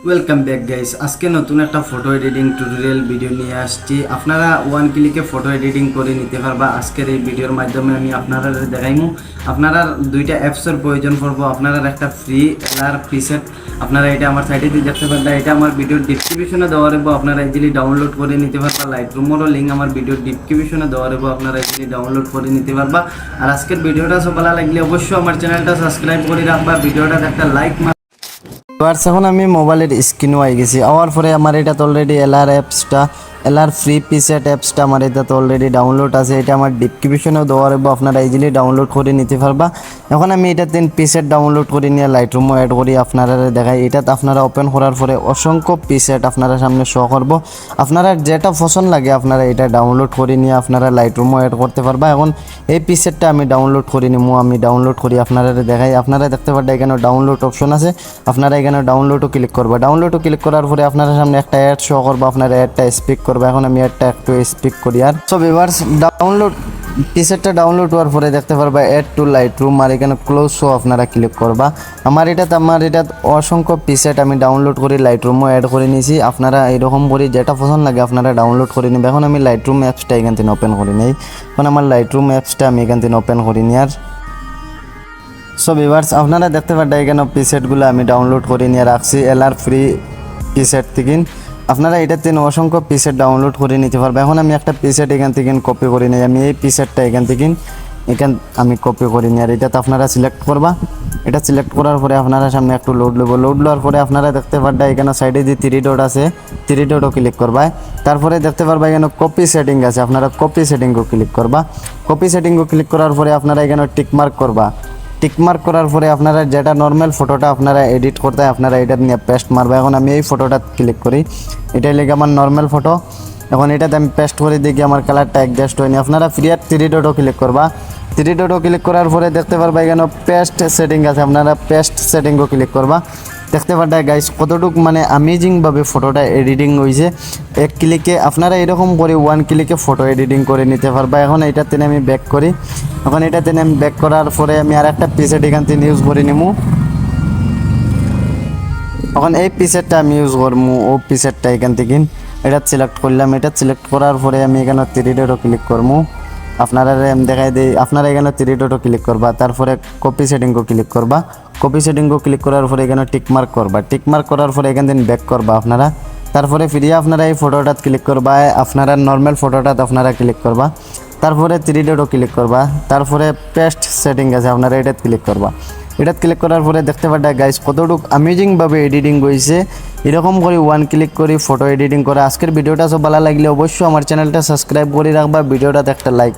Welcome back guys. আজকে নতুন একটা ফটো এডিটিং টিউটোরিয়াল ভিডিও নিয়ে আসছি। আপনারা ওয়ান ক্লিকে ফটো এডিটিং করে নিতে পারবা। আজকের এই ভিডিওর মাধ্যমে আমি আপনারা দেখাইমু। আপনারা দুইটা অ্যাপসের প্রয়োজন পড়বো। আপনারা একটা ফ্রি এলার প্রিসেট, আপনারা এটা আমার সাইটে দিয়ে দেখতে পারবেন। এটা আমার ভিডিওর ডিসক্রিপশনে দেওয়া রইব, আপনারা ইজিলি ডাউনলোড করে নিতে পারবা। লাইটরুমেরও লিঙ্ক আমার ভিডিওর ডিসক্রিপশনে দেওয়া রইব, আপনারা ইজিলি ডাউনলোড করে নিতে পারবা। আর আজকের ভিডিওটা সব ভালো লাগলে অবশ্যই আমার চ্যানেলটা সাবস্ক্রাইব করে রাখবা, ভিডিওটাতে একটা লাইক। এখন আমি মোবাইলের স্ক্রিনও আই গেছি। আওয়ার পরে আমার এটা তো অলরেডি এলআর অ্যাপসটা, এলআর ফ্রি প্রিসেট অ্যাপসটা আমার এটা তো অলরেডি ডাউনলোড আছে। এটা আমার ডিসক্রিপশনেও দেওয়া রইব, আপনারা ইজিলি ডাউনলোড করে নিতে পারবা। এখন আমি এটা 3 প্রিসেট ডাউনলোড করে নিয়ে লাইটরুমও অ্যাড করি আপনারা দেখাই। এটাতে আপনারা ওপেন করার পরে অসংখ্য প্রিসেট আপনারা সামনে শো করব। আপনারা যেটা পছন্দ লাগে আপনারা এটা ডাউনলোড করে নিয়ে আপনারা লাইটরুমও অ্যাড করতে পারবা। এখন এই প্রিসেটটা আমি ডাউনলোড করে নিমু, আমি ডাউনলোড করি আপনারা দেখাই। আপনারা দেখতে পারবেন এখানে ডাউনলোড অপশন আছে, আপনারা এখানে ডাউনলোডও ক্লিক করবা। ডাউনলোডও ক্লিক করার পরে আপনারা সামনে একটা অ্যাড শো করবো, আপনারা অ্যাডটা স্পিক করবে। এখন আমি অ্যাডটা একটু স্পিক করি। আর সো ভিউয়ার্স, ডাউনলোড প্রিসেটটা ডাউনলোড হওয়ার পরে দেখতে পারবা অ্যাড টু লাইটরুম, আর এখানে ক্লোজ শো আপনারা ক্লিক করবা। আমার এটা অসংখ্য প্রিসেট আমি ডাউনলোড করি, লাইটরুমও অ্যাড করে নিয়েছি। আপনারা এরকম করে যেটা পছন্দ লাগে আপনারা ডাউনলোড করে নেবে। এখন আমি লাইটরুম অ্যাপসটা এখান থেকে ওপেন করে নিই। এখন আমার লাইটরুম অ্যাপসটা আমি এখান থেকে ওপেন করি নি। আর সো ভিউয়ার্স, আপনারা দেখতে পারবেন এখানে প্রিসেটগুলো আমি ডাউনলোড করে নিয়ে রাখছি এলআর ফ্রি প্রিসেট থেকে। আপনারা এটা 3 অসংখ্য প্রিসেট ডাউনলোড করে নিতে পারবেন। এখন আমি একটা প্রিসেট এখান থেকে কপি করে নিই। আমি এই প্রিসেটটা এখান আমি কপি করে নিই। আর এটাতে আপনারা সিলেক্ট করবা। এটা সিলেক্ট করার পরে আপনারা সামনে একটু লোড লওয়ার পরে আপনারা দেখতে পারবেন এখানে সাইডে যে 3 ডট আছে, 3 ডটও ক্লিক করবা। তারপরে দেখতে পারবা এখানে কপি সেটিং আছে, আপনারা কপি সেটিংও ক্লিক করবা। কপি সেটিংও ক্লিক করার পরে আপনারা এখানে টিকমার্ক করবা। টিকমার্ক করার পরে আপনারা যেটা নর্মাল ফটোটা আপনারা এডিট করতে হয় আপনারা এটা নিয়ে পেস্ট মারবা। এখন আমি এই ফটোটা ক্লিক করি, এটাই লেগে আমার নর্মাল ফটো। এখন এটাতে আমি পেস্ট করে দেখি আমার কালারটা অ্যাডজাস্ট হয়নি। আপনারা ফ্রি আর 3 ডটও ক্লিক করবা। 3 ডটও ক্লিক করার পরে দেখতে পারবা এখানে পেস্ট সেটিং আছে, আপনারা পেস্ট সেটিংও ক্লিক করবা। দেখতে পারবেন গাইস কতটুকু মানে অ্যামেজিংভাবে ফটোটা এডিটিং হয়েছে। এক ক্লিকে আপনারা এরকম করে 1 ক্লিকে ফটো এডিটিং করে নিতে পারবা। এখন এটাতে আমি ব্যাক করি। এখন এটাতে আমি ব্যাক করার পরে আমি আর একটা প্রিসেট এখান থেকে ইউজ করে নিমু। এখন এই প্রিসেটটা আমি ইউজ করবো, ও প্রিসেটটা এখান থেকে এটা সিলেক্ট করলাম। এটা সিলেক্ট করার পরে আমি এখানে 3 ডটও ক্লিক করবো। আপনারা আমি দেখাই দিই, আপনারা এখানে 3 ডটও ক্লিক করবা। তারপরে কপি সেটিংও ক্লিক করবা। কপি সেটিংও ক্লিক করার পরে এখানে টিকমার্ক করবা। টিকমার্ক করার পরে এখান থেকে ব্যাক করবা আপনারা। তারপরে ফিরিয়ে আপনারা এই ফটোটা ক্লিক করবা, আপনারা নর্মাল ফটোটা আপনারা ক্লিক করবা। তারপরে 3 ডটও ক্লিক করবা। তারপরে পেস্ট সেটিং আছে, আপনারা এটা ক্লিক করবা। এটা ক্লিক করার পরে দেখতে পারবেন গাইস কতটুকু অ্যামেজিংভাবে এডিটিং হয়েছে। এরকম করে 1 ক্লিক করে ফটো এডিটিং করে। আজকের ভিডিওটা সব ভালো লাগলে অবশ্যই আমার চ্যানেলটা সাবস্ক্রাইব করে রাখবা, ভিডিওটাতে একটা লাইক